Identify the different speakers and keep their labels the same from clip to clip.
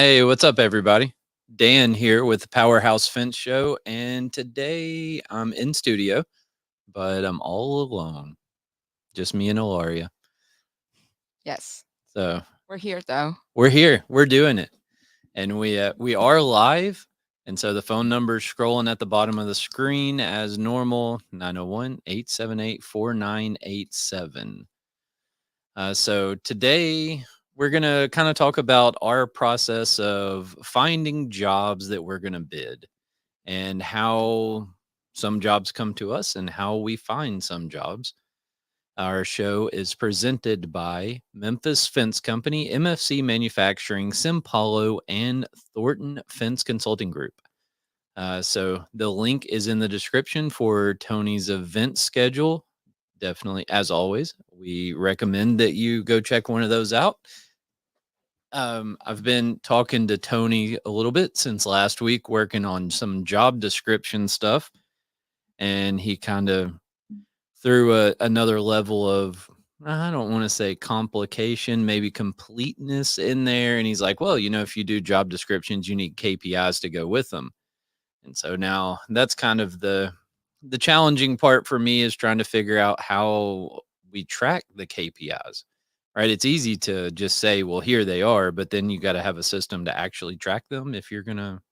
Speaker 1: Hey, what's up, everybody? Dan here with the PowerHouse Fence Show, and today I'm in studio, but I'm all alone, just me and Ilaria.
Speaker 2: Yes,
Speaker 1: So
Speaker 2: we're here though.
Speaker 1: we're here, we're doing it, and we are live. And so the phone number's scrolling at the bottom of the screen as normal: 901-878-4987. So today we're going to kind of talk about our process of finding jobs that we're going to bid and how some jobs come to us and how we find some jobs. Our show is presented by Memphis Fence Company, MFC Manufacturing, Simpalo, and Thornton Fence Consulting Group. So the link is in the description for Tony's event schedule. Definitely, as always, we recommend that you go check one of those out. I've been talking to Tony a little bit since last week, working on some job description stuff, and he kind of threw another level of, I don't want to say complication, maybe completeness in there. And he's like, well, if you do job descriptions, you need KPIs to go with them. And so now that's kind of the challenging part for me, is trying to figure out how we track the KPIs. Right? It's easy to just say, well, here they are, but then you got to have a system to actually track them if you're going to,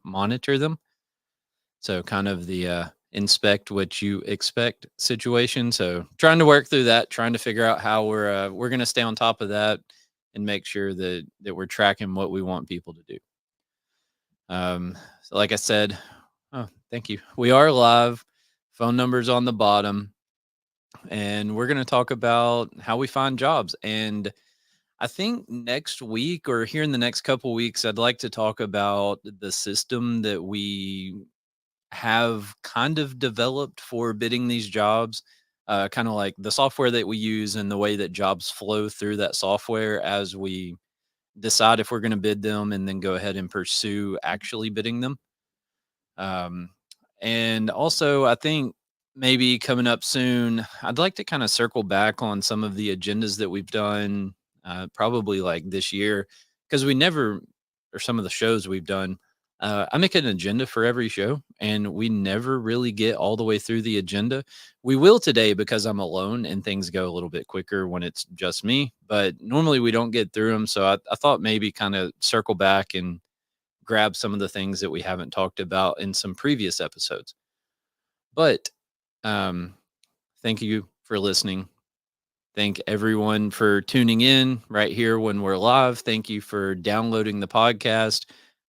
Speaker 1: monitor them. So kind of the inspect what you expect situation. So trying to work through that, trying to figure out how we're going to stay on top of that and make sure that we're tracking what we want people to do. So like I said, oh, thank you. We are live. Phone numbers on the bottom, and we're going to talk about how we find jobs. And I think next week, or here in the next couple weeks, I'd like to talk about the system that we have kind of developed for bidding these jobs, kind of like the software that we use and the way that jobs flow through that software as we decide if we're going to bid them and then go ahead and pursue actually bidding them. Um, and also, I think maybe coming up soon, I'd like to kind of circle back on some of the agendas that we've done, probably like this year, because we never, or some of the shows we've done. I make an agenda for every show, and we never really get all the way through the agenda. We will today because I'm alone and things go a little bit quicker when it's just me, but normally we don't get through them. So I thought maybe kind of circle back and grab some of the things that we haven't talked about in some previous episodes. But um, thank you for listening. Thank everyone for tuning in right here when we're live. Thank you for downloading the podcast.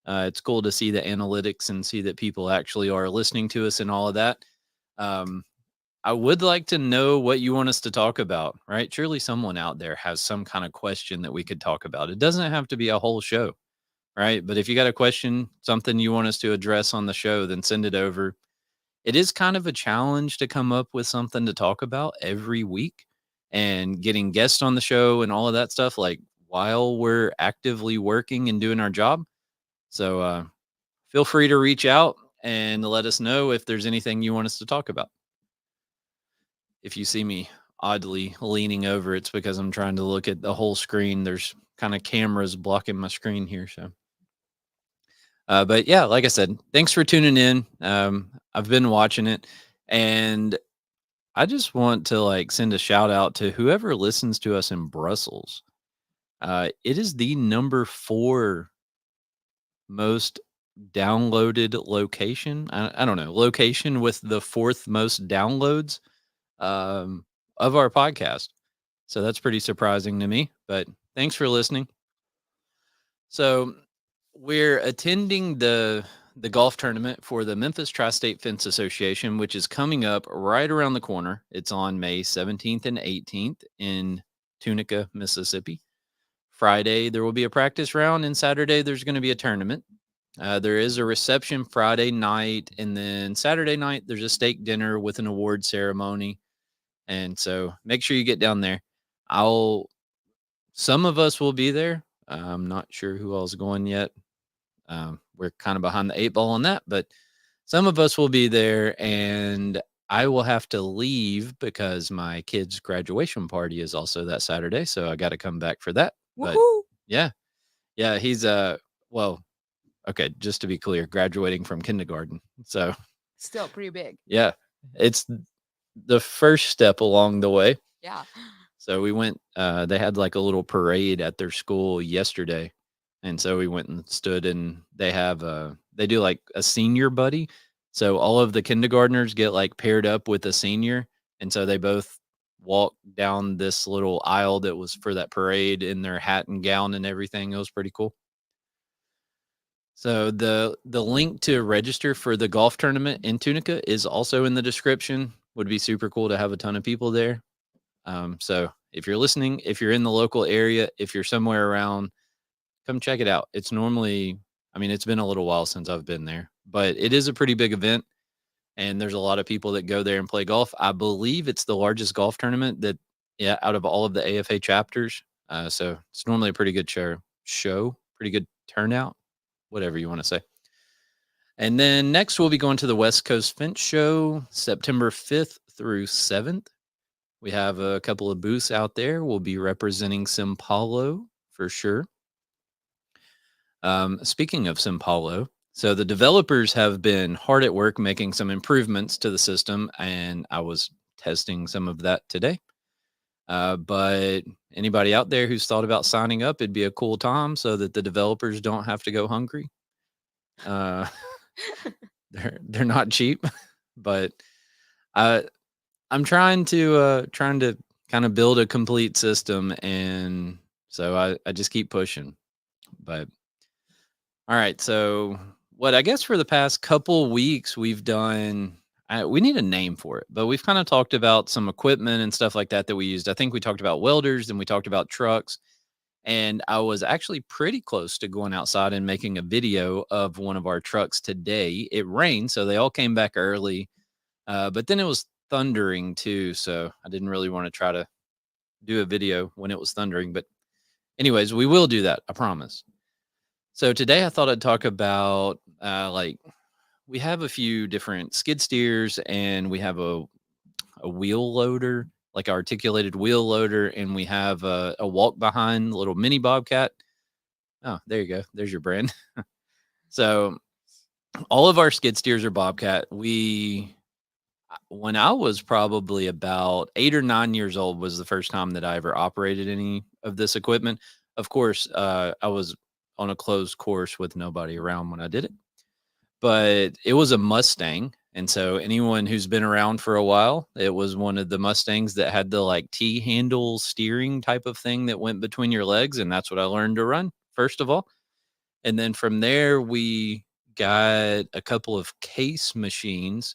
Speaker 1: It's cool to see the analytics and see that people actually are listening to us and all of that. Um, I would like to know what you want us to talk about, right? Surely someone out there has some kind of question that we could talk about. It doesn't have to be a whole show, right? But if you got a question, something you want us to address on the show, then send it over. It is kind of a challenge to come up with something to talk about every week, and getting guests on the show and all of that stuff, like while we're actively working and doing our job. So feel free to reach out and let us know if there's anything you want us to talk about. If you see me oddly leaning over, it's because I'm trying to look at the whole screen. There's kind of cameras blocking my screen here. So but yeah, like I said, thanks for tuning in. I've been watching it, and I just want to like send a shout out to whoever listens to us in Brussels. It is the number 4 most downloaded location. I don't know, location with the 4th most downloads of our podcast. So that's pretty surprising to me. But thanks for listening. So we're attending the golf tournament for the Memphis Tri-State Fence Association, which is coming up right around the corner. It's on May 17th and 18th in Tunica, Mississippi. Friday, there will be a practice round, and Saturday, there's going to be a tournament. There is a reception Friday night, and then Saturday night, there's a steak dinner with an award ceremony. And so make sure you get down there. Some of us will be there. I'm not sure who else is going yet. We're kind of behind the 8 ball on that, but some of us will be there, and I will have to leave because my kid's graduation party is also that Saturday. So I got to come back for that. But
Speaker 2: Woohoo!
Speaker 1: yeah. Yeah, he's well, okay, just to be clear, graduating from kindergarten. So,
Speaker 2: Still pretty big.
Speaker 1: yeah, it's the first step along the way.
Speaker 2: Yeah.
Speaker 1: So we went they had like a little parade at their school yesterday. And so we went and stood and they have they do like a senior buddy. So all of the kindergartners get like paired up with a senior and so they both walk down this little aisle that was for that parade in their hat and gown and everything. It was pretty cool. So the link to register for the golf tournament in Tunica is also in the description. Would be super cool to have a ton of people there. So if you're listening, if you're in the local area, if you're somewhere around, come check it out. It's normally, I mean, it's been a little while since I've been there, but it is a pretty big event. And there's a lot of people that go there and play golf. I believe it's the largest golf tournament that, yeah, out of all of the AFA chapters. So it's normally a pretty good pretty good turnout, whatever you want to say. And then next, we'll be going to the West Coast Fence Show, September 5th through 7th. We have a couple of booths out there. We'll be representing Simpalo for sure. Speaking of Simpalo, so the developers have been hard at work making some improvements to the system, and I was testing some of that today. But anybody out there who's thought about signing up, it'd be a cool time so that the developers don't have to go hungry. Uh, they're not cheap, but I I'm trying to kind of build a complete system, and so I just keep pushing. But all right, so what I guess for the past couple weeks we've done, we need a name for it, but we've kind of talked about some equipment and stuff like that that we used. I think we talked about welders and we talked about trucks, and I was actually pretty close to going outside and making a video of one of our trucks today. It rained, so they all came back early, but then it was thundering too, so I didn't really want to try to do a video when it was thundering. But anyways, we will do that, I promise. So today I thought I'd talk about like we have a few different skid steers and we have a wheel loader, like articulated wheel loader, and we have a walk behind little mini bobcat. Oh, there you go. There's your brand. So all of our skid steers are bobcat. When I was probably about 8 or 9 years old was the first time that I ever operated any of this equipment. Of course, I was on a closed course with nobody around when I did it, but it was a Mustang. And so anyone who's been around for a while, it was one of the Mustangs that had the like T handle steering type of thing that went between your legs. And that's what I learned to run, first of all. And then from there, we got a couple of case machines,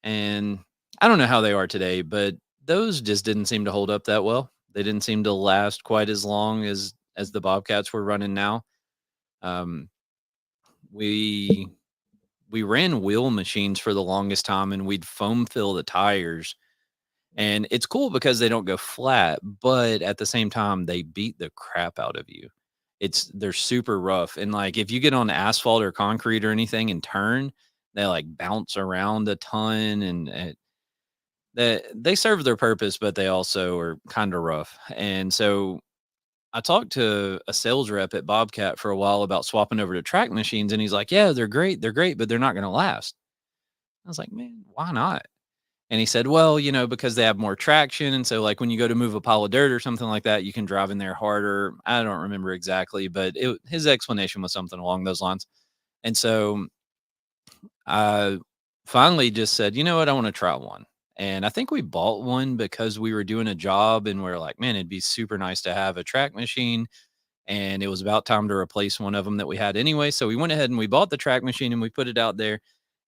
Speaker 1: and I don't know how they are today, but those just didn't seem to hold up that well. They didn't seem to last quite as long as the Bobcats we're running now. Um, we we ran wheel machines for the longest time, and we'd foam fill the tires. And it's cool because they don't go flat, but at the same time, they beat the crap out of you. They're super rough, and like if you get on asphalt or concrete or anything and turn, they like bounce around a ton, and they serve their purpose, but they also are kind of rough. And so I talked to a sales rep at Bobcat for a while about swapping over to track machines, and he's like, "Yeah, they're great, but they're not going to last." I was like, "Man, why not?" And he said, "Well, because they have more traction, and so like when you go to move a pile of dirt or something like that, you can drive in there harder." I don't remember exactly, but his explanation was something along those lines. And so I finally just said, "You know what? I want to try one." And I think we bought one because we were doing a job and we're like, man, it'd be super nice to have a track machine. And it was about time to replace one of them that we had anyway. So we went ahead and we bought the track machine and we put it out there.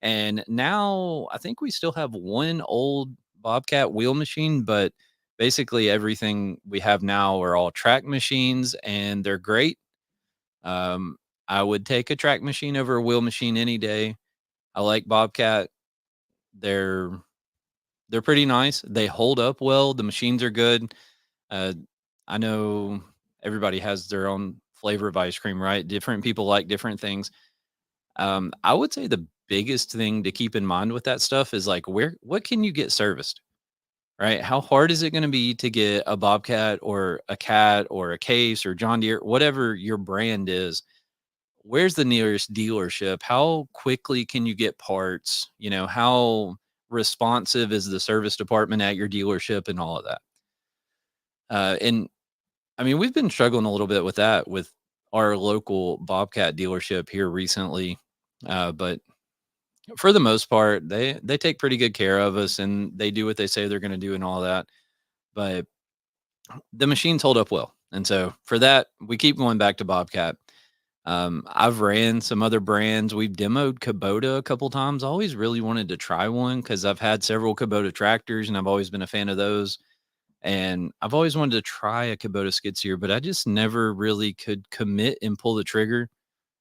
Speaker 1: And now I think we still have one old Bobcat wheel machine, but basically everything we have now are all track machines and they're great. Um, I would take a track machine over a wheel machine any day. I like Bobcat. They're they're pretty nice. They hold up well. The machines are good. Uh, I know everybody has their own flavor of ice cream, right? Different people like different things. I would say the biggest thing to keep in mind with that stuff is like what can you get serviced, right? How hard is it going to be to get a Bobcat or a Cat or a Case or John Deere, whatever your brand is? Where's the nearest dealership? How quickly can you get parts? How responsive is the service department at your dealership and all of that? And I mean, we've been struggling a little bit with that with our local Bobcat dealership here recently. But for the most part, they take pretty good care of us and they do what they say they're going to do and all that. But the machines hold up well. And so for that, we keep going back to Bobcat. I've ran some other brands. We've demoed Kubota a couple times. I always really wanted to try one because I've had several Kubota tractors and I've always been a fan of those. And I've always wanted to try a Kubota skid steer, but I just never really could commit and pull the trigger.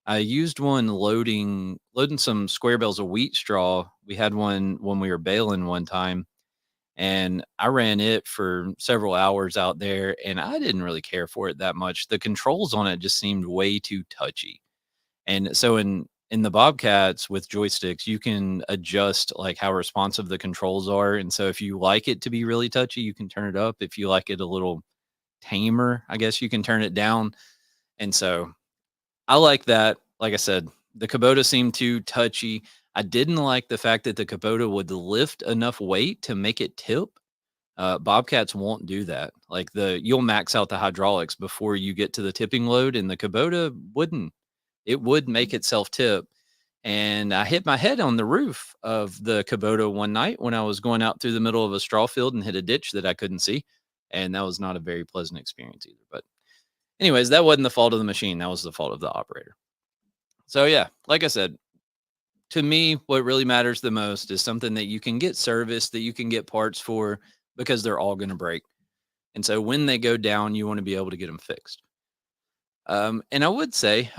Speaker 1: I used one loading some square bales of wheat straw. We had one when we were baling one time, and I ran it for several hours out there, and I didn't really care for it that much. The controls on it just seemed way too touchy. And so in the Bobcats with joysticks, you can adjust like how responsive the controls are. And so if you like it to be really touchy, you can turn it up. If you like it a little tamer, I guess you can turn it down. And so I like that. Like I said, the Kubota seemed too touchy. I didn't like the fact that the Kubota would lift enough weight to make it tip. Bobcats won't do that. Like you'll max out the hydraulics before you get to the tipping load, and the Kubota wouldn't. It would make itself tip. And I hit my head on the roof of the Kubota one night when I was going out through the middle of a straw field and hit a ditch that I couldn't see. And that was not a very pleasant experience either. But, anyways, that wasn't the fault of the machine. That was the fault of the operator. So, yeah, like I said, to me, what really matters the most is something that you can get service, that you can get parts for because they're all going to break. And so when they go down, you want to be able to get them fixed. And I would say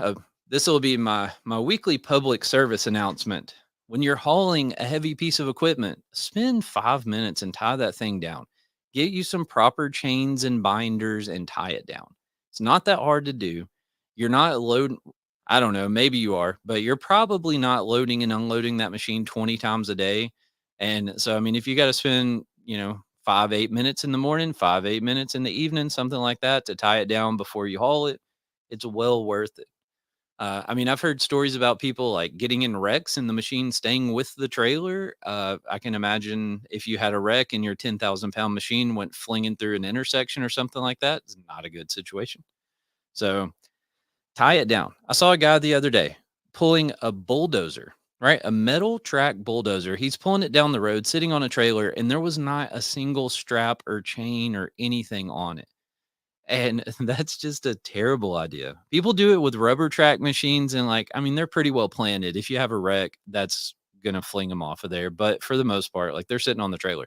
Speaker 1: this will be my weekly public service announcement. When you're hauling a heavy piece of equipment, spend 5 minutes and tie that thing down. Get you some proper chains and binders and tie it down. It's not that hard to do. You're not loading, I don't know, maybe you are, but you're probably not loading and unloading that machine 20 times a day. And so, I mean, if you got to spend, 5, 8 minutes in the morning, 5, 8 minutes in the evening, something like that to tie it down before you haul it, it's well worth it. I mean, I've heard stories about people like getting in wrecks and the machine staying with the trailer. I can imagine if you had a wreck and your 10,000-pound machine went flinging through an intersection or something like that, it's not a good situation. So tie it down. I saw a guy the other day pulling a bulldozer, right? A metal track bulldozer. He's pulling it down the road, sitting on a trailer, and there was not a single strap or chain or anything on it. And that's just a terrible idea. People do it with rubber track machines and like, I mean, they're pretty well planted. If you have a wreck, that's going to fling them off of there. But for the most part, like they're sitting on the trailer.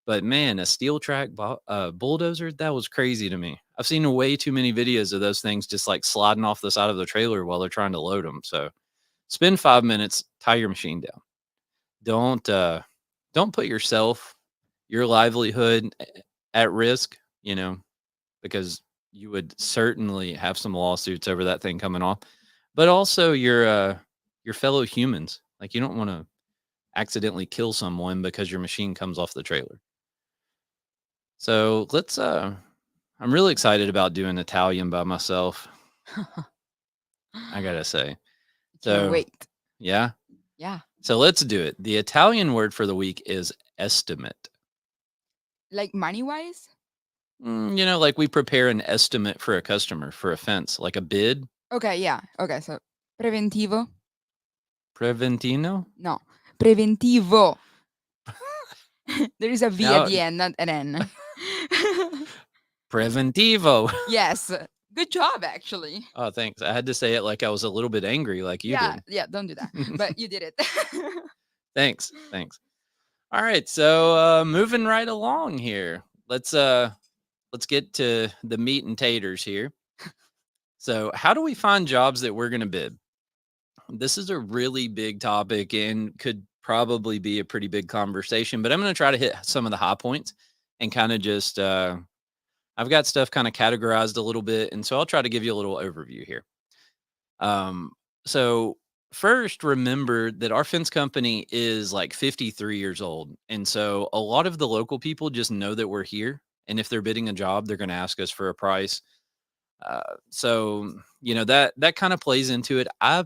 Speaker 1: But man, a steel track bulldozer, that was crazy to me. I've seen way too many videos of those things just like sliding off the side of the trailer while they're trying to load them. So spend 5 minutes, tie your machine down. Don't put yourself, your livelihood at risk, because you would certainly have some lawsuits over that thing coming off, but also your fellow humans. Like you don't want to accidentally kill someone because your machine comes off the trailer. So let's I'm really excited about doing Italian by myself, I gotta say.
Speaker 2: Can't
Speaker 1: So
Speaker 2: wait.
Speaker 1: yeah.
Speaker 2: Yeah.
Speaker 1: So let's do it. The Italian word for the week is estimate.
Speaker 2: Like money wise?
Speaker 1: Like we prepare an estimate for a customer for a fence, like a bid.
Speaker 2: Okay, yeah. Okay, so preventivo?
Speaker 1: Preventino.
Speaker 2: No. Preventivo. There is a V at
Speaker 1: Now
Speaker 2: the end, not an N.
Speaker 1: preventivo.
Speaker 2: Yes. Good job, actually.
Speaker 1: Oh, thanks. I had to say it like I was a little bit angry, like you
Speaker 2: Yeah,
Speaker 1: did.
Speaker 2: yeah, don't do that. But you did it.
Speaker 1: Thanks. Thanks. All right. So moving right along here. Let's get to the meat and taters here. So how do we find jobs that we're gonna bid? This is a really big topic and could probably be a pretty big conversation, but I'm gonna try to hit some of the high points and kind of just I've got stuff kind of categorized a little bit, and so I'll try to give you a little overview here. Um, so first, remember that our fence company is like 53 years old. And so a lot of the local people just know that we're here. And if they're bidding a job, they're going to ask us for a price. So that kind of plays into it. I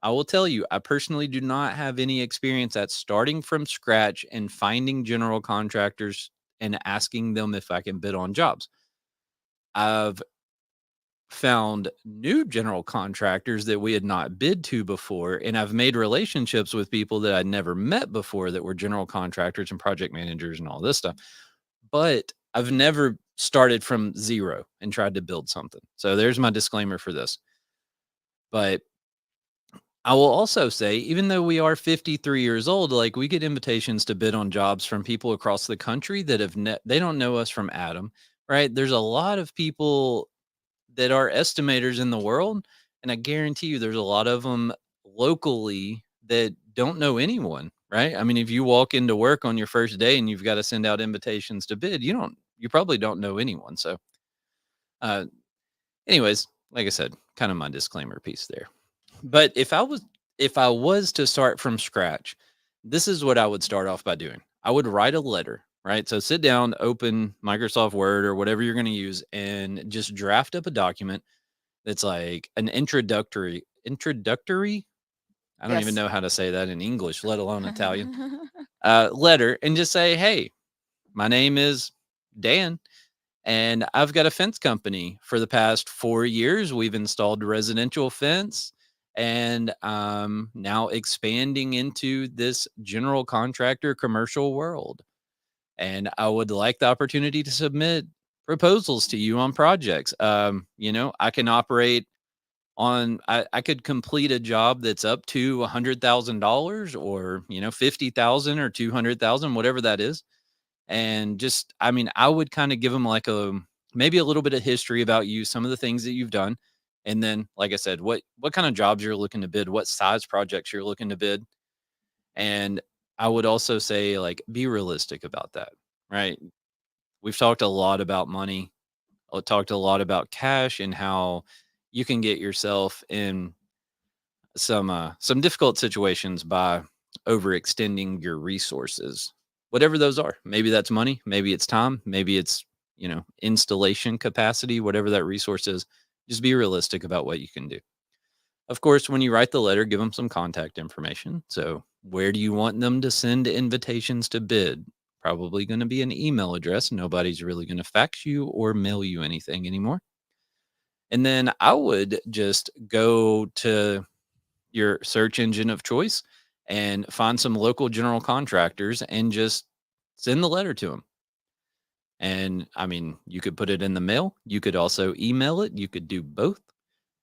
Speaker 1: will tell you, I personally do not have any experience at starting from scratch and finding general contractors and asking them if I can bid on jobs. I've found new general contractors that we had not bid to before, and I've made relationships with people that I'd never met before that were general contractors and project managers and all this stuff. But I've never started from zero and tried to build something. So there's my disclaimer for this. But I will also say, even though we are 53 years old, like we get invitations to bid on jobs from people across the country that they don't know us from Adam, right? There's a lot of people that are estimators in the world, and I guarantee you there's a lot of them locally that don't know anyone, right? I mean, if you walk into work on your first day and you've got to send out invitations to bid, you probably don't know anyone. So, uh, anyways, like I said, kind of my disclaimer piece there. But if I was to start from scratch, this is what I would start off by doing. I would write a letter, right? So sit down, open Microsoft Word or whatever you're going to use and just draft up a document that's like an introductory. I don't even
Speaker 2: Yes.
Speaker 1: know how to say that in English, let alone Italian. Letter, and just say, "Hey, my name is Dan, and I've got a fence company. For the past 4 years, we've installed residential fence, and now expanding into this general contractor commercial world. And I would like the opportunity to submit proposals to you on projects. I can operate I could complete a job that's up to $100,000 or 50,000 or 200,000, whatever that is. And just, I mean, I would kind of give them like maybe a little bit of history about you, some of the things that you've done. And then, like I said, what kind of jobs you're looking to bid, what size projects you're looking to bid. And I would also say, like, be realistic about that, right? We've talked a lot about money, talked a lot about cash and how you can get yourself in some difficult situations by overextending your resources, whatever those are. Maybe that's money, maybe it's time, maybe it's installation capacity, whatever that resource is. Just be realistic about what you can do. Of course, when you write the letter, give them some contact information. So where do you want them to send invitations to bid? Probably going to be an email address. Nobody's really going to fax you or mail you anything anymore. And then I would just go to your search engine of choice and find some local general contractors and just send the letter to them. And I mean, you could put it in the mail. You could also email it. You could do both.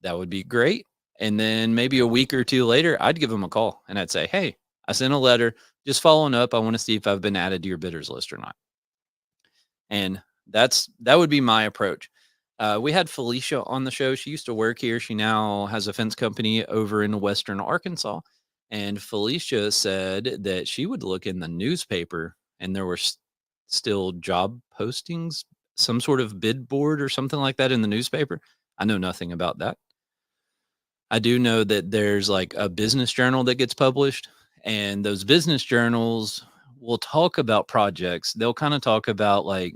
Speaker 1: That would be great. And then maybe a week or two later, I'd give them a call and I'd say, "Hey, I sent a letter just following up. I want to see if I've been added to your bidders list or not." And that would be my approach. We had Felicia on the show. She used to work here. She now has a fence company over in Western Arkansas. And Felicia said that she would look in the newspaper and there were still job postings, some sort of bid board or something like that in the newspaper. I know nothing about that. I do know that there's like a business journal that gets published, and those business journals will talk about projects. They'll kind of talk about like,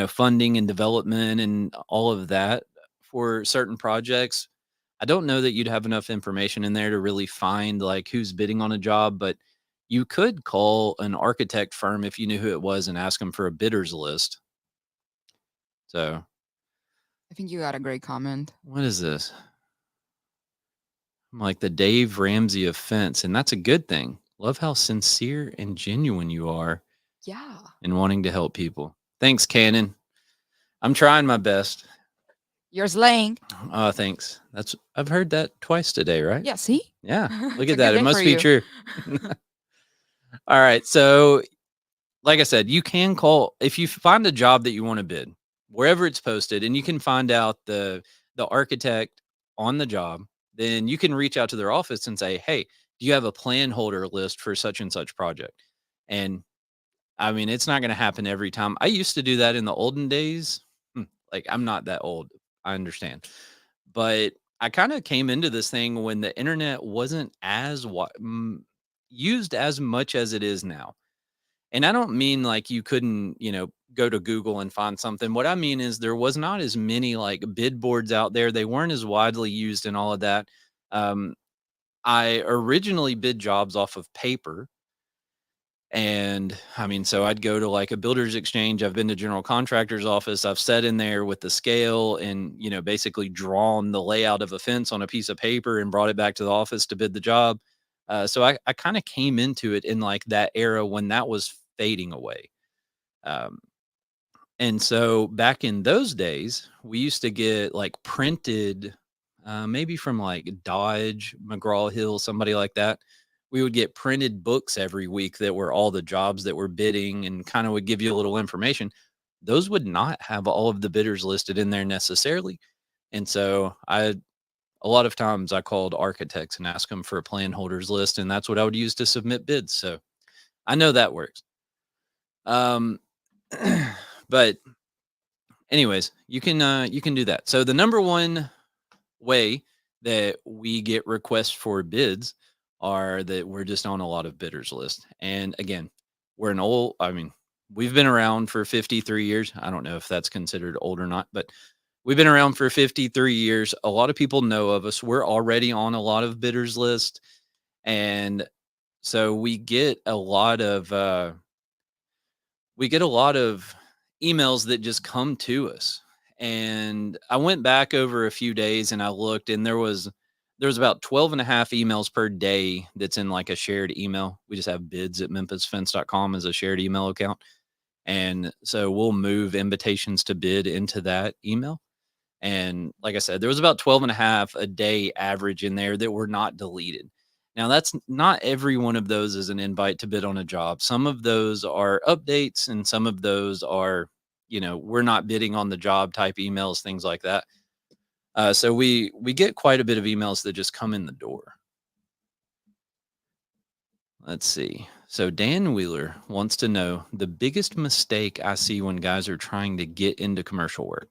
Speaker 1: funding and development and all of that for certain projects. I don't know that you'd have enough information in there to really find like who's bidding on a job, but you could call an architect firm if you knew who it was and ask them for a bidders list. So,
Speaker 2: I think you got a great comment.
Speaker 1: what is this? I'm like the Dave Ramsey of fence, and that's a good thing. Love how sincere and genuine you are
Speaker 2: Yeah.
Speaker 1: in wanting to help people. Thanks, Cannon. I'm trying my best.
Speaker 2: You're slaying.
Speaker 1: Oh, thanks. I've heard that twice today, right?
Speaker 2: Yeah, see?
Speaker 1: Yeah. Look
Speaker 2: It's a
Speaker 1: at
Speaker 2: good
Speaker 1: that. It
Speaker 2: day for
Speaker 1: must be
Speaker 2: you.
Speaker 1: true. All right. So, like I said, you can call if you find a job that you want to bid, wherever it's posted, and you can find out the architect on the job, then you can reach out to their office and say, "Hey, do you have a plan holder list for such and such project?" And I mean, it's not going to happen every time. I used to do that in the olden days. Like I'm not that old. I understand. But I kind of came into this thing when the internet wasn't used as much as it is now. And I don't mean like you couldn't, go to Google and find something. What I mean is there was not as many like bid boards out there. They weren't as widely used and all of that. Um, I originally bid jobs off of paper. And I mean, so I'd go to like a builder's exchange. I've been to general contractor's office. I've sat in there with the scale and, basically drawn the layout of a fence on a piece of paper and brought it back to the office to bid the job. So I kind of came into it in like that era when that was fading away. Um, and so back in those days, we used to get like printed, maybe from like Dodge, McGraw Hill, somebody like that. We would get printed books every week that were all the jobs that were bidding and kind of would give you a little information. Those would not have all of the bidders listed in there necessarily. And so a lot of times I called architects and asked them for a plan holders list, and that's what I would use to submit bids. So I know that works. Um, but anyways, you can do that. So the number one way that we get requests for bids are that we're just on a lot of bidders list. And again, I mean, we've been around for 53 years. I don't know if that's considered old or not, but we've been around for 53 years. A lot of people know of us. We're already on a lot of bidders list. And so we get a lot of emails that just come to us. And I went back over a few days and I looked, and there was about 12 and a half emails per day that's in like a shared email. We just have bids at memphisfence.com as a shared email account. And so we'll move invitations to bid into that email. And like I said, there was about 12 and a half a day average in there that were not deleted. Now, that's not every one of those is an invite to bid on a job. Some of those are updates, and some of those are, we're not bidding on the job type emails, things like that. So we get quite a bit of emails that just come in the door. Let's see. So Dan Wheeler wants to know the biggest mistake I see when guys are trying to get into commercial work.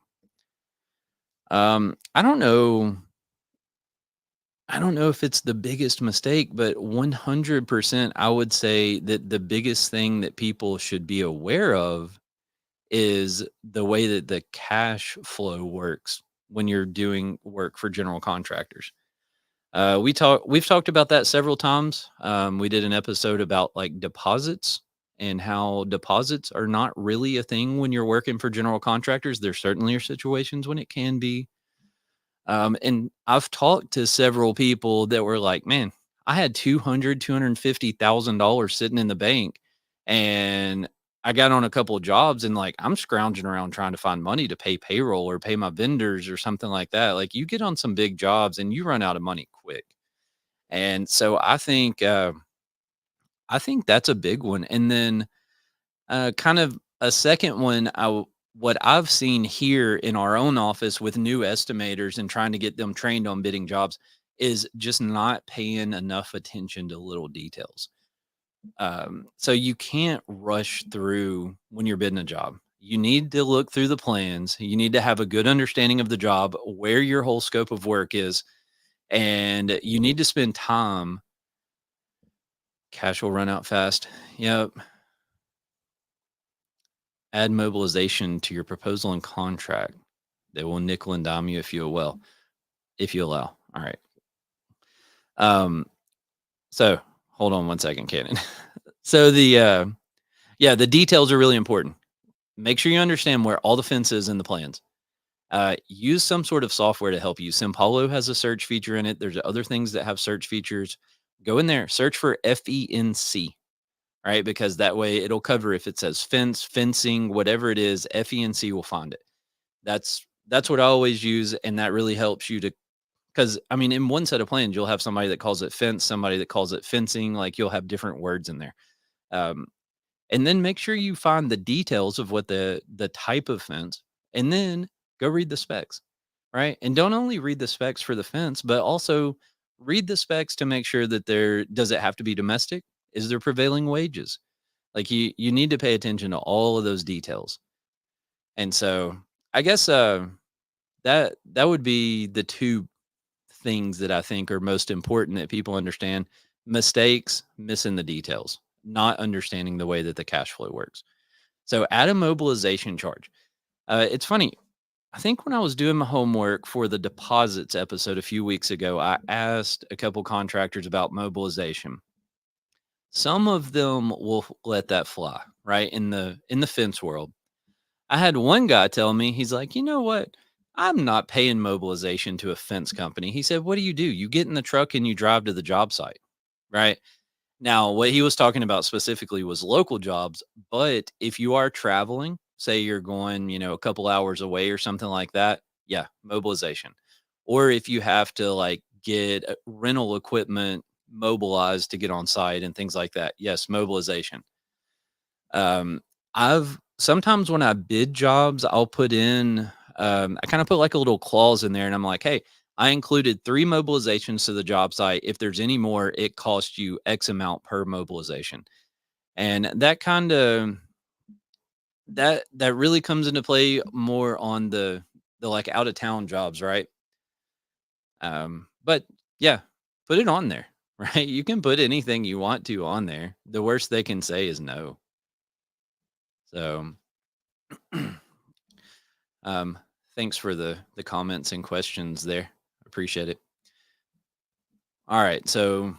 Speaker 1: I don't know. I don't know if it's the biggest mistake, but 100% I would say that the biggest thing that people should be aware of is the way that the cash flow works when you're doing work for general contractors. We've talked about that several times. We did an episode about like deposits and how deposits are not really a thing when you're working for general contractors. There certainly are situations when it can be. And I've talked to several people that were like, man, I had $250,000 sitting in the bank, and I got on a couple of jobs, and like I'm scrounging around trying to find money to pay payroll or pay my vendors or something like that. Like you get on some big jobs and you run out of money quick. And so I think that's a big one. And then kind of a second one, what I've seen here in our own office with new estimators and trying to get them trained on bidding jobs is just not paying enough attention to little details. So you can't rush through when you're bidding a job. You need to look through the plans. You need to have a good understanding of the job, where your whole scope of work is, and you need to spend time. Cash will run out fast. Yep. Add mobilization to your proposal and contract. They will nickel and dime you if you allow. All right. Um, so hold on one second, Cannon. So the details are really important. Make sure you understand where all the fence is in the plans. Use some sort of software to help you. Simpalo has a search feature in it. There's other things that have search features. Go in there, search for FENC, right? Because that way it'll cover if it says fence, fencing, whatever it is, FENC will find it. That's what I always use, and that really helps you to, because I mean, in one set of plans, you'll have somebody that calls it fence, somebody that calls it fencing. Like you'll have different words in there. Um, and then make sure you find the details of what the type of fence, and then go read the specs, right? And don't only read the specs for the fence, but also read the specs to make sure that does it have to be domestic? Is there prevailing wages? Like you need to pay attention to all of those details. And so I guess that would be the two things that I think are most important that people understand: mistakes, missing the details, not understanding the way that the cash flow works. So add a mobilization charge. It's funny. I think when I was doing my homework for the deposits episode a few weeks ago, I asked a couple contractors about mobilization. Some of them will let that fly, right? In the fence world. I had one guy tell me, he's like, "You know what? I'm not paying mobilization to a fence company." He said, "What do? You get in the truck and you drive to the job site." Right? Now, what he was talking about specifically was local jobs, but if you are traveling, say you're going, a couple hours away or something like that, yeah, mobilization. Or if you have to like get rental equipment mobilized to get on site and things like that, yes, mobilization. Um, I've sometimes when I bid jobs, I'll put in, I kind of put like a little clause in there, and I'm like, hey, I included 3 mobilizations to the job site. If there's any more, it costs you X amount per mobilization. And that kind of that really comes into play more on the like out of town jobs, right? But yeah, put it on there, right? You can put anything you want to on there. The worst they can say is no. So Um, thanks for the comments and questions there. Appreciate it. All right, so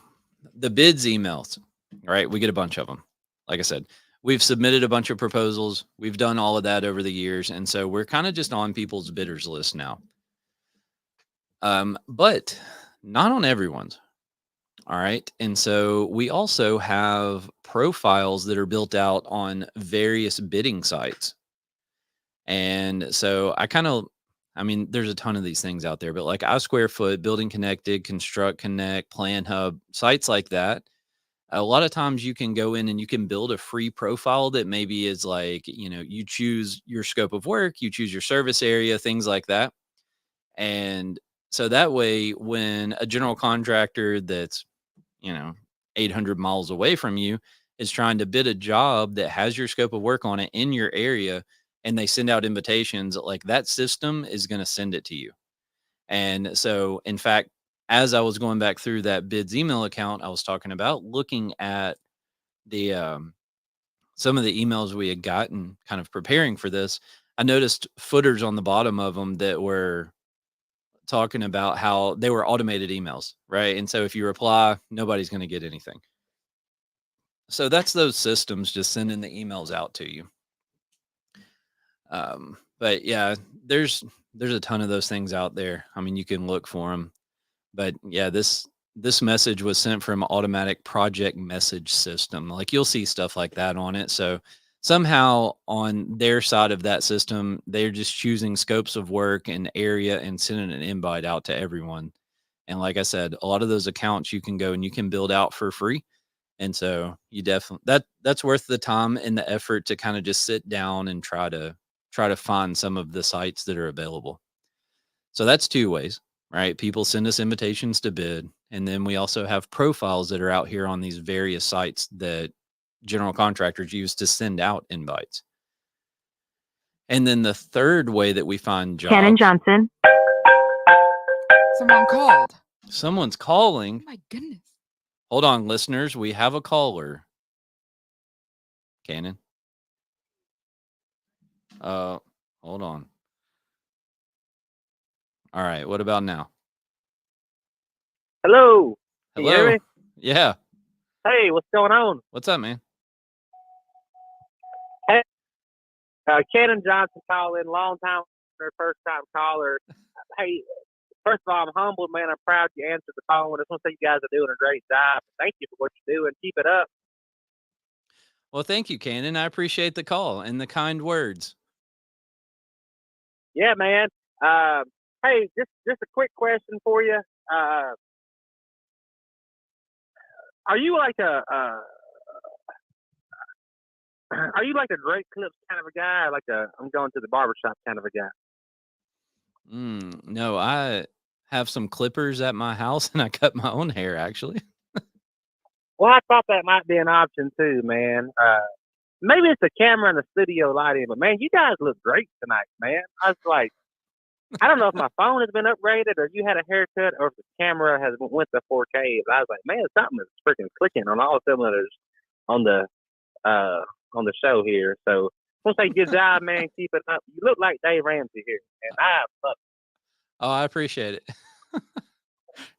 Speaker 1: the bids emails. All right, we get a bunch of them. Like I said, we've submitted a bunch of proposals. We've done all of that over the years, and so we're kind of just on people's bidders list now. But not on everyone's. All right, and so we also have profiles that are built out on various bidding sites. And so I mean, there's a ton of these things out there, but like I Square Foot, Building Connected, Construct Connect, Plan Hub, sites like that. A lot of times you can go in and you can build a free profile that maybe is like, you choose your scope of work, you choose your service area, things like that. And so that way, when a general contractor that's, you know, 800 miles away from you is trying to bid a job that has your scope of work on it in your area, and they send out invitations, like that system is going to send it to you. And so, in fact, as I was going back through that bids email account, I was talking about looking at the some of the emails we had gotten kind of preparing for this. I noticed footers on the bottom of them that were talking about how they were automated emails, right? And so if you reply, nobody's going to get anything. So that's those systems just sending the emails out to you. But yeah, there's a ton of those things out there. I mean, you can look for them. But yeah, this message was sent from automatic project message system. Like you'll see stuff like that on it. So somehow on their side of that system, they're just choosing scopes of work and area and sending an invite out to everyone. And like I said, a lot of those accounts you can go and you can build out for free. And so you definitely that's worth the time and the effort to kind of just sit down and try to find some of the sites that are available. So that's two ways, right? People send us invitations to bid, and then we also have profiles that are out here on these various sites that general contractors use to send out invites. And then the third way that we find
Speaker 3: Cannon
Speaker 1: jobs.
Speaker 3: Johnson.
Speaker 2: Someone called.
Speaker 1: Someone's
Speaker 2: Oh
Speaker 1: calling.
Speaker 2: my goodness.
Speaker 1: Hold on, listeners. We have a caller. Cannon. Hold on. All right. What about now?
Speaker 4: Hello. Can you hear
Speaker 1: Hello.
Speaker 4: me?
Speaker 1: Yeah.
Speaker 4: Hey, what's going on?
Speaker 1: What's up, man?
Speaker 4: Cannon Johnson calling, long time listener, first time caller. Hey, first of all, I'm humbled, man. I'm proud you answered the phone. I just want to say you guys are doing a great job. Thank you for what you do and keep it up.
Speaker 1: Well, thank you, Cannon. I appreciate the call and the kind words.
Speaker 4: Yeah, man. Hey, just a quick question for you. Are you like are you like a Drake Clips kind of a guy, or like I'm going to the barbershop kind of a guy?
Speaker 1: No, I have some clippers at my house and I cut my own hair actually.
Speaker 4: Well, I thought that might be an option too, man. Maybe it's the camera and the studio lighting, but man, you guys look great tonight, man. I was like, I don't know if my phone has been upgraded or you had a haircut or if the camera has went to 4K. But I was like, man, something is freaking clicking on all cylinders on the uh on the show here. So I want to say good job, man. Keep it up. You look like Dave Ramsey here, and I love
Speaker 1: Oh, I appreciate it.
Speaker 4: it.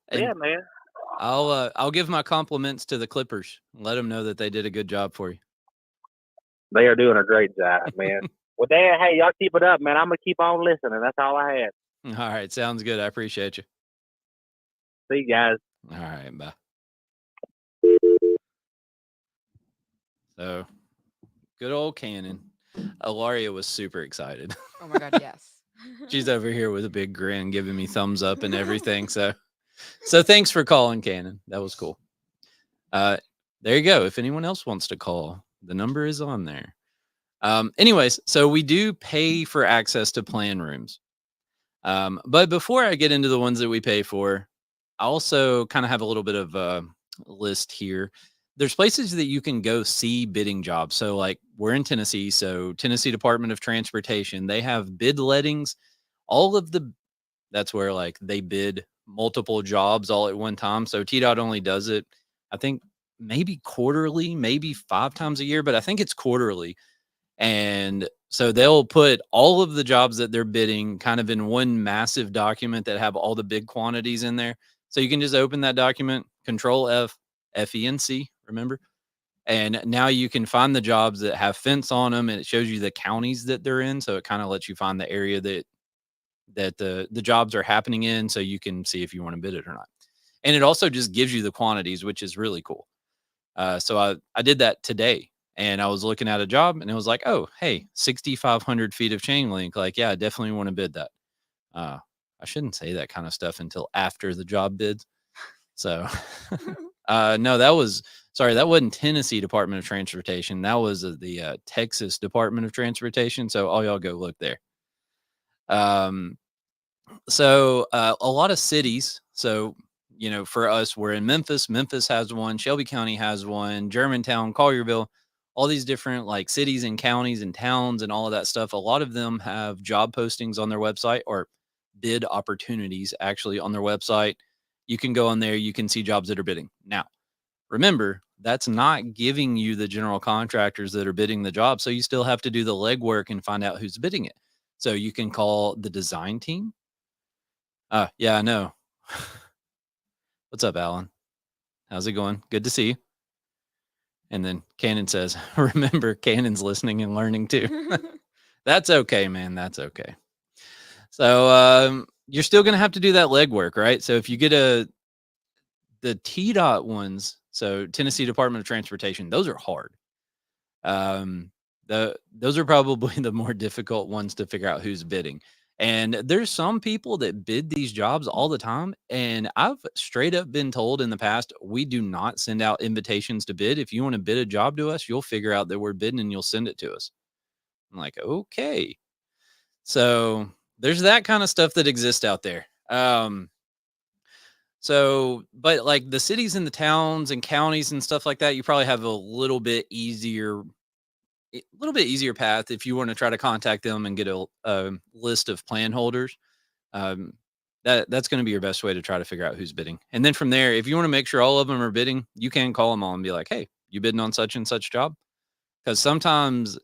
Speaker 1: And
Speaker 4: Yeah, man.
Speaker 1: I'll give my compliments to the Clippers. Let them know that they did a good job for you.
Speaker 4: They are doing a great job, man. Well, Dad, hey, y'all keep it up, man. I'm gonna keep on listening. That's all I had.
Speaker 1: All right, sounds good. I appreciate you.
Speaker 4: See you guys.
Speaker 1: All right, bye. So, good old Cannon. Alaria was super excited.
Speaker 2: Oh my God, yes.
Speaker 1: She's over here with a big grin, giving me thumbs up and everything. So thanks for calling, Cannon. That was cool. There you go. If anyone else wants to call, the number is on there. Anyways, so we do pay for access to plan rooms. But before I get into the ones that we pay for, I also kind of have a little bit of a list here. There's places that you can go see bidding jobs. So like we're in Tennessee, so Tennessee Department of Transportation, they have bid lettings. That's where like they bid multiple jobs all at one time. So TDOT only does it, I think maybe quarterly, maybe 5 times a year, but I think it's quarterly. And so they'll put all of the jobs that they're bidding kind of in one massive document that have all the big quantities in there. So you can just open that document, Control F, FENC, remember? And now you can find the jobs that have fence on them, and it shows you the counties that they're in. So it kind of lets you find the area that the jobs are happening in, so you can see if you want to bid it or not. And it also just gives you the quantities, which is really cool. So I did that today. And I was looking at a job and it was like, oh, hey, 6,500 feet of chain link. Like, yeah, I definitely want to bid that. I shouldn't say that kind of stuff until after the job bids. So, no, that wasn't Tennessee Department of Transportation. That was the Texas Department of Transportation. So all y'all go look there. So a lot of cities. So, for us, we're in Memphis. Memphis has one. Shelby County has one. Germantown, Collierville, all these different like cities and counties and towns and all of that stuff. A lot of them have job postings on their website or bid opportunities actually on their website. You can go on there. You can see jobs that are bidding. Now, remember, that's not giving you the general contractors that are bidding the job. So you still have to do the legwork and find out who's bidding it. So you can call the design team. Yeah, I know. What's up, Alan? How's it going? Good to see you. And then Cannon says, remember, Cannon's listening and learning too. That's okay, man. That's okay. So you're still going to have to do that legwork, right? So if you get the TDOT ones, so Tennessee Department of Transportation, those are hard. Those are probably the more difficult ones to figure out who's bidding. And there's some people that bid these jobs all the time. And I've straight up been told in the past, we do not send out invitations to bid. If you want to bid a job to us, you'll figure out that we're bidding and you'll send it to us. I'm like, okay. So there's that kind of stuff that exists out there. But like the cities and the towns and counties and stuff like that, you probably have a little bit easier path if you want to try to contact them and get a list of plan holders. That's going to be your best way to try to figure out who's bidding. And then from there, if you want to make sure all of them are bidding, you can call them all and be like, hey, you bidding on such and such job? Because sometimes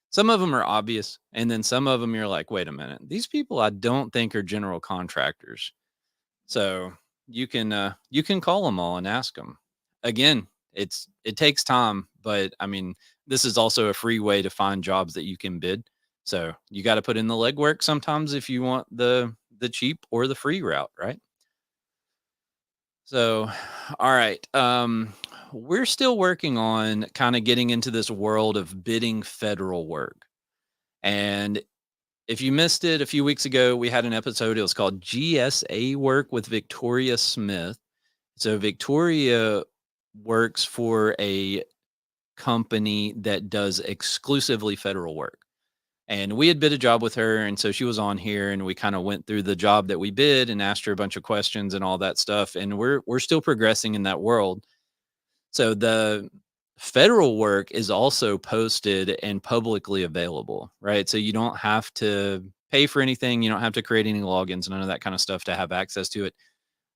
Speaker 1: some of them are obvious. And then some of them you're like, wait a minute, these people I don't think are general contractors. So you can call them all and ask them. Again, it takes time, but I mean, this is also a free way to find jobs that you can bid. So you got to put in the legwork sometimes if you want the cheap or the free route, right? So, all right. We're still working on kind of getting into this world of bidding federal work. And if you missed it a few weeks ago, we had an episode. It was called GSA Work with Victoria Smith. So Victoria works for a company that does exclusively federal work. And we had bid a job with her. And so she was on here and we kind of went through the job that we bid and asked her a bunch of questions and all that stuff. And we're still progressing in that world. So the federal work is also posted and publicly available, right? So you don't have to pay for anything. You don't have to create any logins, none of that kind of stuff to have access to it.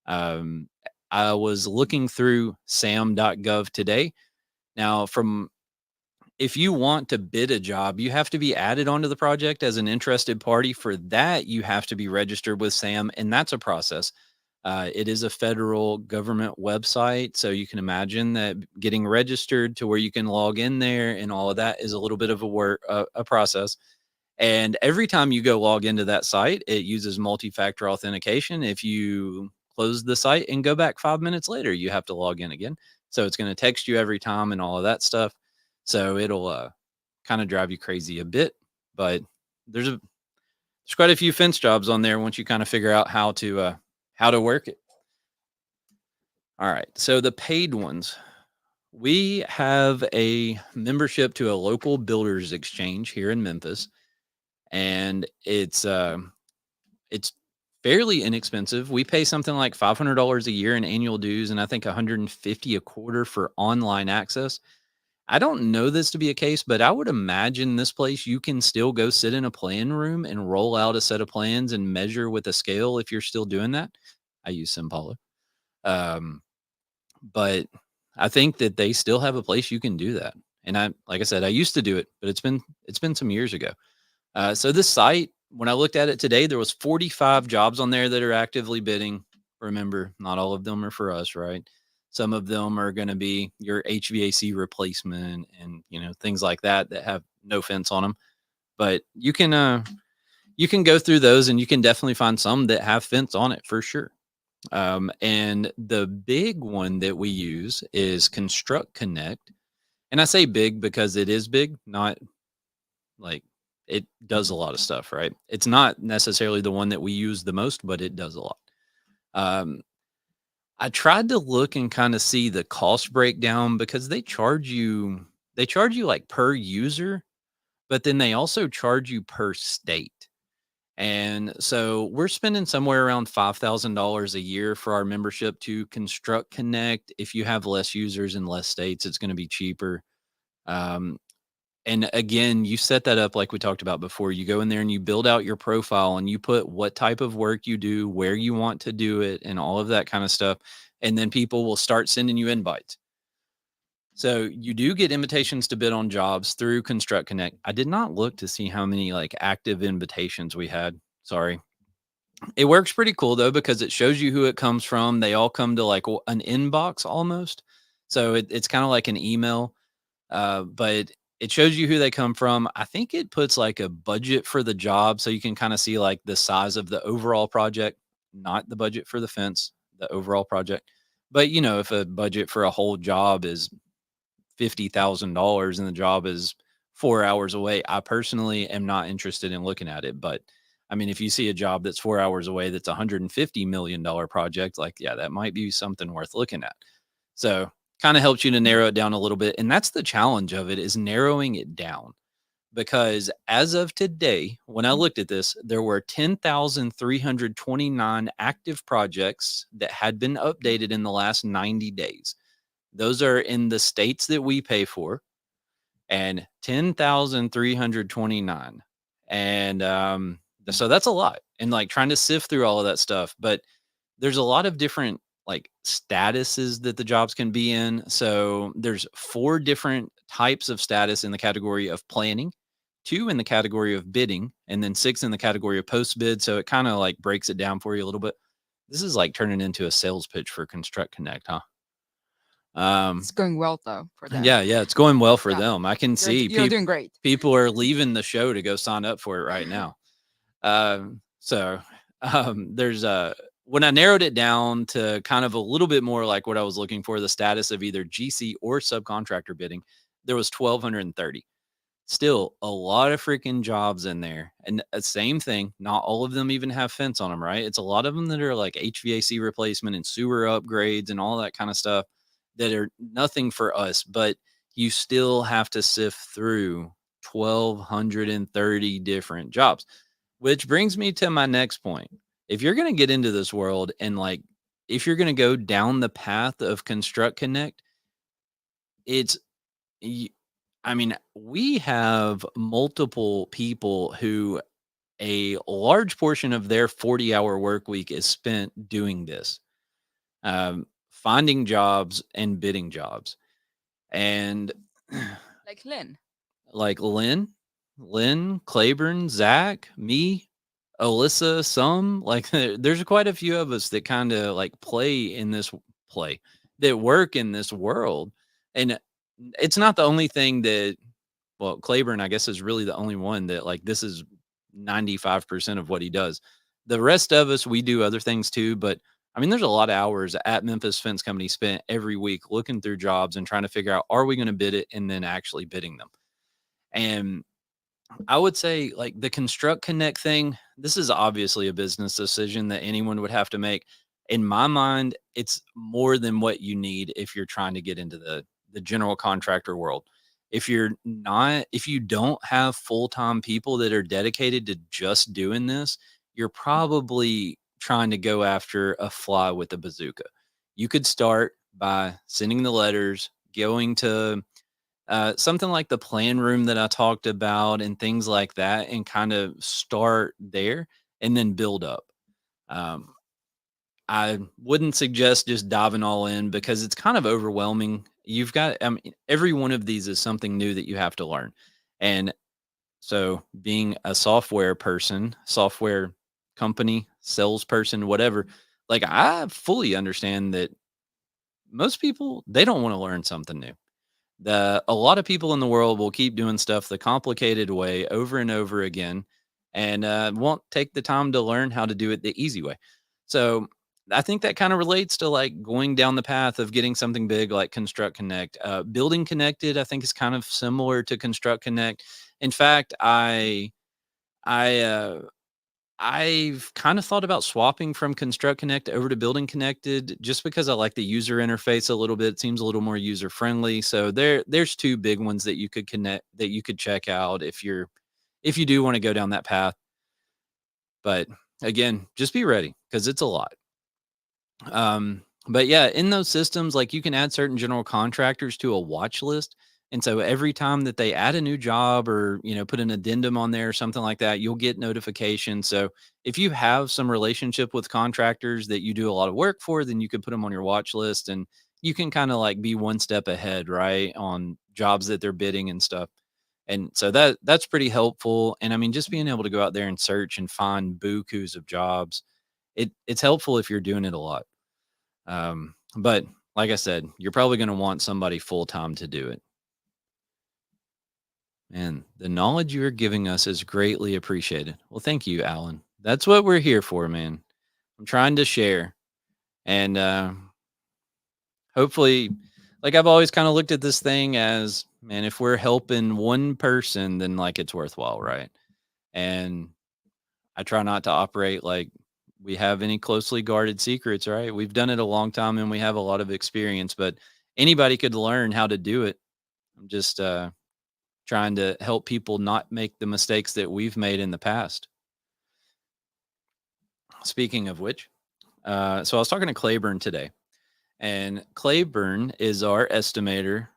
Speaker 1: Um, I was looking through sam.gov today. Now, if you want to bid a job, you have to be added onto the project as an interested party. For that, you have to be registered with SAM, and that's a process. It is a federal government website, so you can imagine that getting registered to where you can log in there and all of that is a little bit of a process. And every time you go log into that site, it uses multi-factor authentication. If you close the site and go back 5 minutes later, you have to log in again. So it's going to text you every time and all of that stuff. So it'll kind of drive you crazy a bit, but there's quite a few fence jobs on there once you kind of figure out how to work it. All right. So the paid ones, we have a membership to a local builders exchange here in Memphis, and it's fairly inexpensive. We pay something like $500 a year in annual dues, and I think $150 a quarter for online access. I don't know this to be a case, but I would imagine this place you can still go sit in a plan room and roll out a set of plans and measure with a scale if you're still doing that. I use Simpala. But I think that they still have a place you can do that. And like I said, I used to do it, but it's been some years ago. So this site, when I looked at it today, there was 45 jobs on there that are actively bidding. Remember, not all of them are for us, right? Some of them are going to be your HVAC replacement and things like that have no fence on them. But you can go through those and you can definitely find some that have fence on it for sure. And the big one that we use is Construct Connect. And I say big because it is big, not like it does a lot of stuff, right? It's not necessarily the one that we use the most, but it does a lot. I tried to look and kind of see the cost breakdown because they charge you like per user, but then they also charge you per state. And so we're spending somewhere around $5,000 a year for our membership to Construct Connect. If you have less users in less states, it's going to be cheaper. And again, you set that up like we talked about before. You go in there and you build out your profile and you put what type of work you do, where you want to do it, and all of that kind of stuff. And then people will start sending you invites. So you do get invitations to bid on jobs through Construct Connect. I did not look to see how many like active invitations we had. Sorry. It works pretty cool though, because it shows you who it comes from. They all come to like an inbox almost. So it's kind of like an email, but it shows you who they come from. I think it puts like a budget for the job. So you can kind of see like the size of the overall project, not the budget for the fence, the overall project. But if a budget for a whole job is $50,000 and the job is 4 hours away, I personally am not interested in looking at it. But I mean, if you see a job that's 4 hours away, that's $150 million project, like, yeah, that might be something worth looking at. So kind of helps you to narrow it down a little bit. And that's the challenge of it, is narrowing it down. Because as of today, when I looked at this, there were 10,329 active projects that had been updated in the last 90 days. Those are in the states that we pay for, and 10,329. And so that's a lot. And like trying to sift through all of that stuff. But there's a lot of different like statuses that the jobs can be in. So there's 4 different types of status in the category of planning, 2 in the category of bidding, and then 6 in the category of post bid. So it kind of like breaks it down for you a little bit. This is like turning into a sales pitch for Construct Connect, huh?
Speaker 2: It's going well though for them.
Speaker 1: Yeah, it's going well for
Speaker 2: Yeah.
Speaker 1: them. I can see
Speaker 2: You're doing great.
Speaker 1: people are leaving the show to go sign up for it right now. There's when I narrowed it down to kind of a little bit more like what I was looking for, the status of either GC or subcontractor bidding, there was 1,230. Still a lot of freaking jobs in there. And same thing, not all of them even have fence on them, right? It's a lot of them that are like HVAC replacement and sewer upgrades and all that kind of stuff that are nothing for us, but you still have to sift through 1,230 different jobs, which brings me to my next point. If you're going to get into this world and like, if you're going to go down the path of Construct Connect, I mean, we have multiple people who a large portion of their 40-hour work week is spent doing this, finding jobs and bidding jobs. And
Speaker 2: Like Lynn.
Speaker 1: like Lynn, Claiborne, Zach, me, Alyssa, some like there's quite a few of us that kind of like play that work in this world. And it's not the only thing that, well, Claiborne, I guess, is really the only one that like this is 95% of what he does. The rest of us, we do other things too. But I mean, there's a lot of hours at Memphis Fence Company spent every week looking through jobs and trying to figure out, are we going to bid it, and then actually bidding them. And I would say like the Construct Connect thing, this is obviously a business decision that anyone would have to make. In my mind, it's more than what you need if you're trying to get into the general contractor world. If you don't have full-time people that are dedicated to just doing this, you're probably trying to go after a fly with a bazooka. You could start by sending the letters, going to something like the plan room that I talked about and things like that, and kind of start there and then build up. Um, I wouldn't suggest just diving all in because it's kind of overwhelming. I mean, every one of these is something new that you have to learn. And so, being a software person, software company, salesperson, whatever, like I fully understand that most people, they don't want to learn something new. A lot of people in the world will keep doing stuff the complicated way over and over again, and won't take the time to learn how to do it the easy way. So I think that kind of relates to like going down the path of getting something big like Construct Connect. Building Connected, I think, is kind of similar to Construct Connect. In fact, I I've kind of thought about swapping from Construct Connect over to Building Connected just because I like the user interface a little bit. It seems a little more user friendly. So there's two big ones that you could check out if you do want to go down that path. But again, just be ready because it's a lot. But yeah, in those systems, like you can add certain general contractors to a watch list. And so every time that they add a new job or, put an addendum on there or something like that, you'll get notification. So if you have some relationship with contractors that you do a lot of work for, then you could put them on your watch list and you can kind of like be one step ahead, right, on jobs that they're bidding and stuff. And so that's pretty helpful. And I mean, just being able to go out there and search and find bukus of jobs, it's helpful if you're doing it a lot. But like I said, you're probably going to want somebody full time to do it. And the knowledge you are giving us is greatly appreciated. Well, thank you, Alan. That's what we're here for, man. I'm trying to share. And hopefully, like I've always kind of looked at this thing as, man, if we're helping one person, then like it's worthwhile, right? And I try not to operate like we have any closely guarded secrets, right? We've done it a long time and we have a lot of experience, but anybody could learn how to do it. I'm just trying to help people not make the mistakes that we've made in the past. Speaking of which, so I was talking to Claiborne today, and Claiborne is our estimator.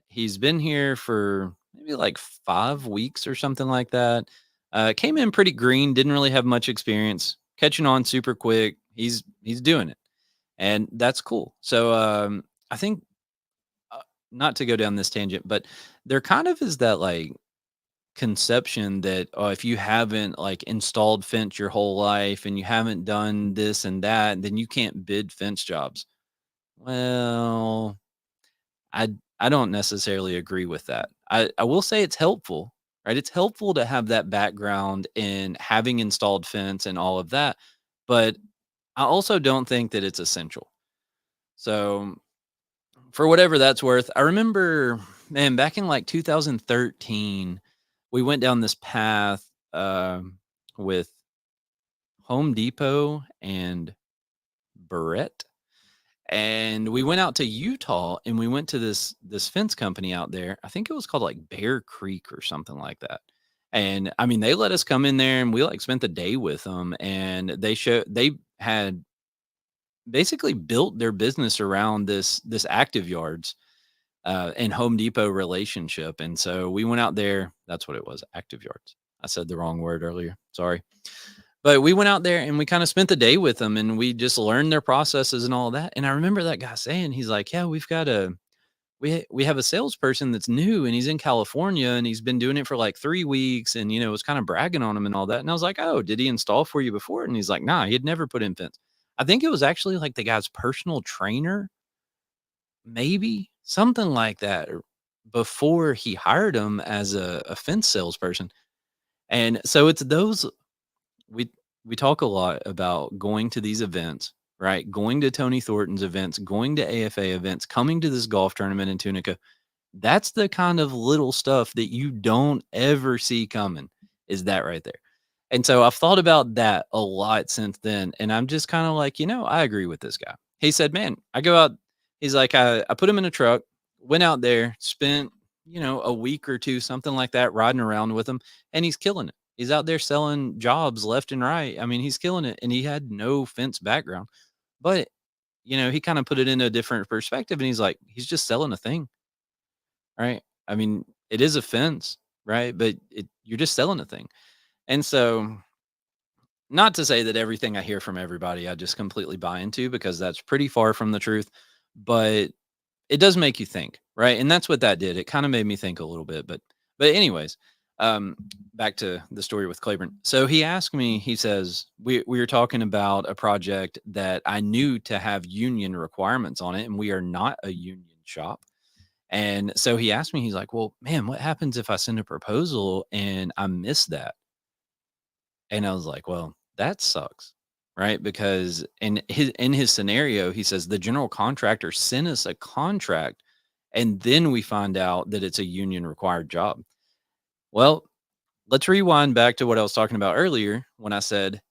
Speaker 1: He's been here for maybe like 5 weeks or something like that. Came in pretty green, didn't really have much experience, catching on super quick. He's doing it, and that's cool. So I think not to go down this tangent, but there kind of is that like conception that if you haven't like installed fence your whole life and you haven't done this and that, then you can't bid fence jobs. Well, I I don't necessarily agree with that. I will say it's helpful, right? It's helpful to have that background in having installed fence and all of that, but I also don't think that it's essential. So for whatever that's worth, I remember, man, back in like 2013, we went down this path with Home Depot and Barrett, and we went out to Utah and we went to this fence company out there. I think it was called like Bear Creek or something like that. And I mean, they let us come in there and we like spent the day with them, and they had basically built their business around this active yards and Home Depot relationship. And so we went out there. That's what it was, active yards. I said the wrong word earlier. Sorry. But we went out there and we kind of spent the day with them and we just learned their processes and all that. And I remember that guy saying, he's like, yeah, we have a salesperson that's new and he's in California and he's been doing it for like 3 weeks and, was kind of bragging on him and all that. And I was like, oh, did he install for you before? And he's like, nah, he had never put in fence. I think it was actually like the guy's personal trainer, maybe something like that, before he hired him as a fence salesperson. And so it's those we we talk a lot about going to these events, right? Going to Tony Thornton's events, going to AFA events, coming to this golf tournament in Tunica. That's the kind of little stuff that you don't ever see coming, is that right there. And so I've thought about that a lot since then. And I'm just kind of like, I agree with this guy. He said, man, I go out. He's like, I put him in a truck, went out there, spent, a week or two, something like that, riding around with him, and he's killing it. He's out there selling jobs left and right. I mean, he's killing it. And he had no fence background. But, he kind of put it in a different perspective. And he's like, he's just selling a thing. Right. I mean, it is a fence, right? But you're just selling a thing. And so, not to say that everything I hear from everybody I just completely buy into, because that's pretty far from the truth, but it does make you think, right? And that's what that did. It kind of made me think a little bit, but anyways, back to the story with Claiborne. So he asked me, he says, we were talking about a project that I knew to have union requirements on it, and we are not a union shop. And so he asked me, he's like, well, man, what happens if I send a proposal and I miss that? And I was like, well, that sucks. Right. Because in his scenario, he says the general contractor sent us a contract and then we find out that it's a union required job. Well, let's rewind back to what I was talking about earlier when I said,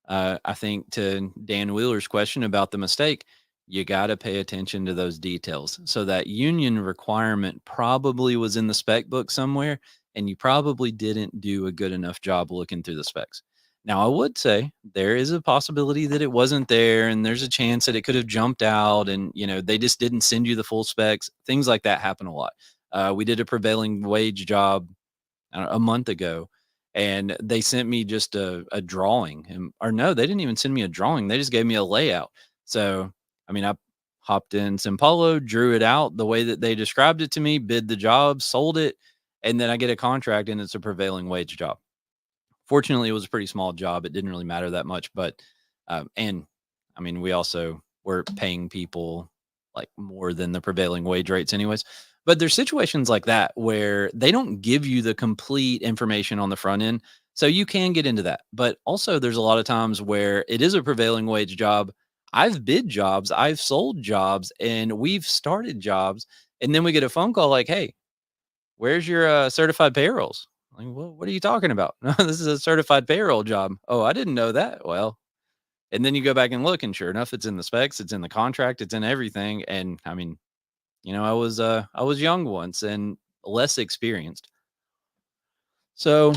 Speaker 1: I think to Dan Wheeler's question about the mistake, you got to pay attention to those details. So that union requirement probably was in the spec book somewhere, and you probably didn't do a good enough job looking through the specs. Now, I would say there is a possibility that it wasn't there, and there's a chance that it could have jumped out, and they just didn't send you the full specs. Things like that happen a lot. We did a prevailing wage job a month ago, and they sent me just a drawing, or no, they didn't even send me a drawing. They just gave me a layout. So, I mean, I hopped in Simpolo, drew it out the way that they described it to me, bid the job, sold it, and then I get a contract and it's a prevailing wage job. Fortunately, it was a pretty small job. It didn't really matter that much, but, and I mean, we also were paying people like more than the prevailing wage rates anyways. But there's situations like that where they don't give you the complete information on the front end. So you can get into that. But also there's a lot of times where it is a prevailing wage job. I've bid jobs, I've sold jobs, and we've started jobs. And then we get a phone call like, hey, where's your certified payrolls? Like, well, what are you talking about? No, this is a certified payroll job. Oh, I didn't know that. Well, and then you go back and look, and sure enough, it's in the specs, it's in the contract, it's in everything. And I mean, I was young once and less experienced. So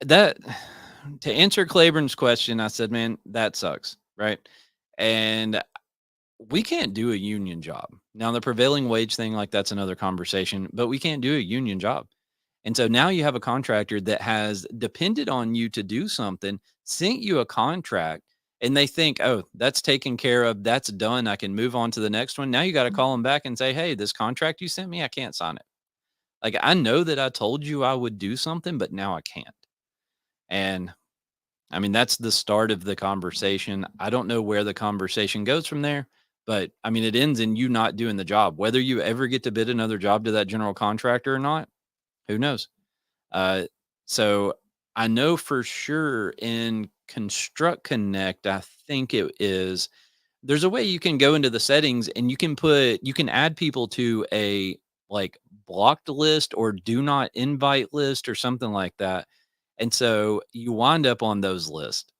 Speaker 1: that to answer Claiborne's question, I said, man, that sucks. Right. And we can't do a union job. Now, the prevailing wage thing, like that's another conversation, but we can't do a union job. And so now you have a contractor that has depended on you to do something, sent you a contract, and they think, oh, that's taken care of. That's done. I can move on to the next one. Now you got to call them back and say, hey, this contract you sent me, I can't sign it. Like, I know that I told you I would do something, but now I can't. And I mean, that's the start of the conversation. I don't know where the conversation goes from there, but I mean, it ends in you not doing the job. Whether you ever get to bid another job to that general contractor or not, who knows? Uh, so I know for sure in Construct Connect, I think it is, there's a way you can go into the settings and you can add people to a like blocked list or do not invite list or something like that. And so you wind up on those lists,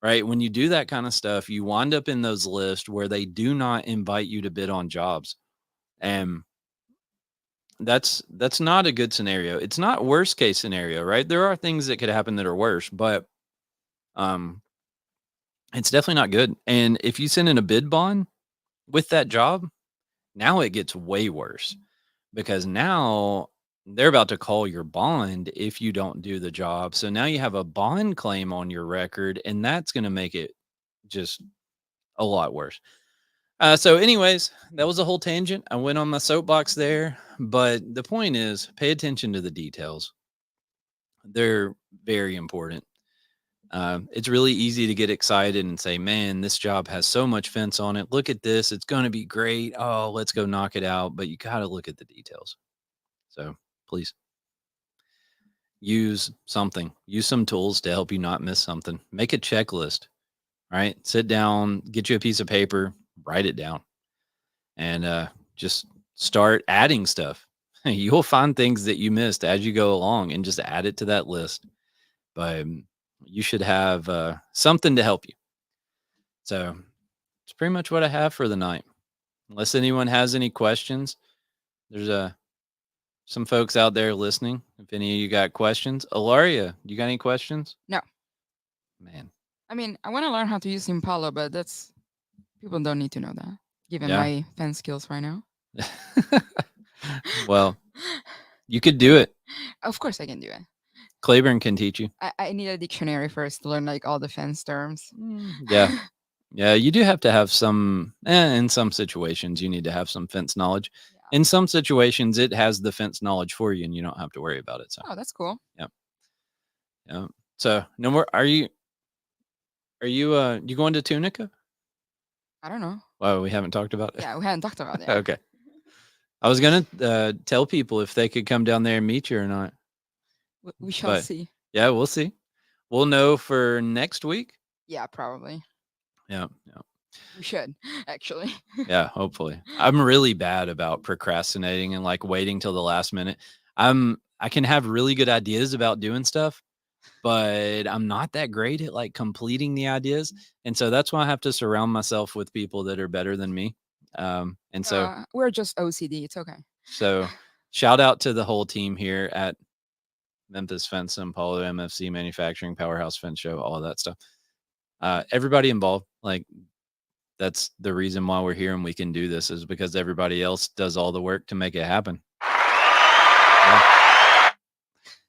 Speaker 1: right? When you do that kind of stuff, you wind up in those lists where they do not invite you to bid on jobs. And that's not a good scenario. It's not worst case scenario, right? There are things that could happen that are worse, but um it's definitely not good. And if you send in a bid bond with that job, now it gets way worse because now they're about to call your bond if you don't do the job. So now you have a bond claim on your record, and that's going to make it just a lot worse. So, anyways, that was a whole tangent. I went on my soapbox there, but the point is, pay attention to the details. They're very important. It's really easy to get excited and say, "Man, this job has so much fence on it. Look at this; it's going to be great. Oh, let's go knock it out." But you got to look at the details. So, please use something. Use some tools to help you not miss something. Make a checklist. Right? Sit down, get you a piece of paper, write it down, and just start adding stuff. You'll find things that you missed as you go along and just add it to that list. But you should have something to help you. So it's pretty much what I have for the night. Unless anyone has any questions, there's some folks out there listening. If any of you got questions, Ilaria, you got any questions?
Speaker 2: No.
Speaker 1: Man.
Speaker 2: I mean, I want to learn how to use Impala, but that's people don't need to know that, given
Speaker 1: Yeah.
Speaker 2: my fence skills right now.
Speaker 1: Well, you could do it.
Speaker 2: Of course, I can do it.
Speaker 1: Claiborne can teach you.
Speaker 2: I need a dictionary first to learn like all the fence terms.
Speaker 1: Yeah. Yeah, you do have to have some, in some situations, you need to have some fence knowledge.
Speaker 2: Yeah.
Speaker 1: In some situations, it has the fence knowledge for you and you don't have to worry about it. So,
Speaker 2: Oh, that's cool.
Speaker 1: yeah. So, no more. Are you going to Tunica?
Speaker 2: I don't know.
Speaker 1: Well, we haven't talked about it.
Speaker 2: Yeah, we hadn't talked about it.
Speaker 1: Okay. I was going to tell people if they could come down there and meet you or not.
Speaker 2: We shall
Speaker 1: But-
Speaker 2: see.
Speaker 1: Yeah, we'll see. We'll know for next week.
Speaker 2: Yeah, probably.
Speaker 1: Yeah.
Speaker 2: We should, actually.
Speaker 1: Yeah, hopefully. I'm really bad about procrastinating and like waiting till the last minute. I can have really good ideas about doing stuff, but I'm not that great at like completing the ideas. And so that's why I have to surround myself with people that are better than me. And so
Speaker 2: We're just OCD. It's okay.
Speaker 1: so shout out to the whole team here at Memphis Fence and Apollo MFC Manufacturing, PowerHouse Fence Show, all of that stuff. Everybody involved, like that's the reason why we're here and we can do this is because everybody else does all the work to make it happen. Yeah.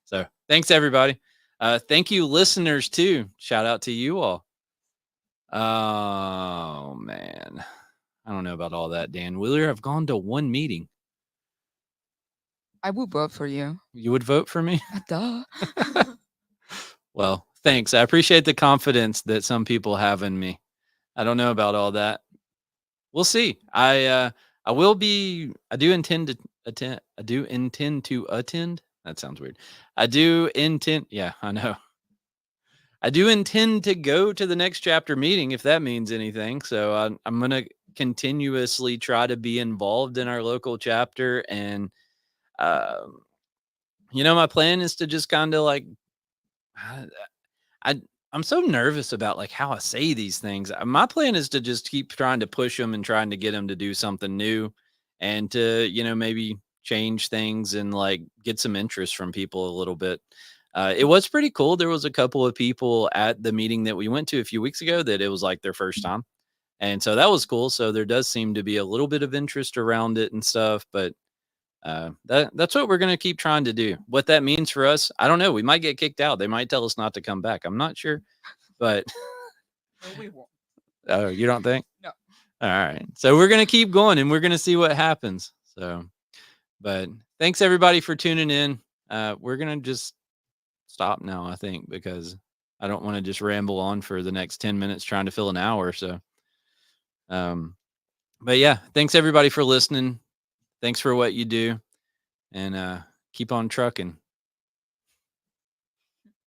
Speaker 1: So thanks everybody. Thank you listeners too. Shout out to you all. Oh man. I don't know about all that, Dan Wheeler. I've gone to one meeting.
Speaker 2: I would vote for you.
Speaker 1: You would vote for me?
Speaker 2: Duh.
Speaker 1: Well, thanks. I appreciate the confidence that some people have in me. I don't know about all that. We'll see. I do intend to attend. That sounds weird. Yeah, I know. I do intend to go to the next chapter meeting if that means anything. So I'm going to continuously try to be involved in our local chapter. And, my plan is to just kind of like, I'm so nervous about like how I say these things. My plan is to just keep trying to push them and trying to get them to do something new and to, maybe change things and like get some interest from people a little bit. It was pretty cool. There was a couple of people at the meeting that we went to a few weeks ago that it was like their first time. And so that was cool. So there does seem to be a little bit of interest around it and stuff, but that's what we're going to keep trying to do. What that means for us, I don't know. We might get kicked out. They might tell us not to come back. I'm not sure, but
Speaker 2: No, we won't.
Speaker 1: oh, you don't think?
Speaker 2: No.
Speaker 1: All right. So we're going to keep going and we're going to see what happens. So, but thanks everybody for tuning in. We're going to just stop now, I think, because I don't want to just ramble on for the next 10 minutes trying to fill an hour. So, but yeah, thanks everybody for listening. Thanks for what you do and keep on trucking.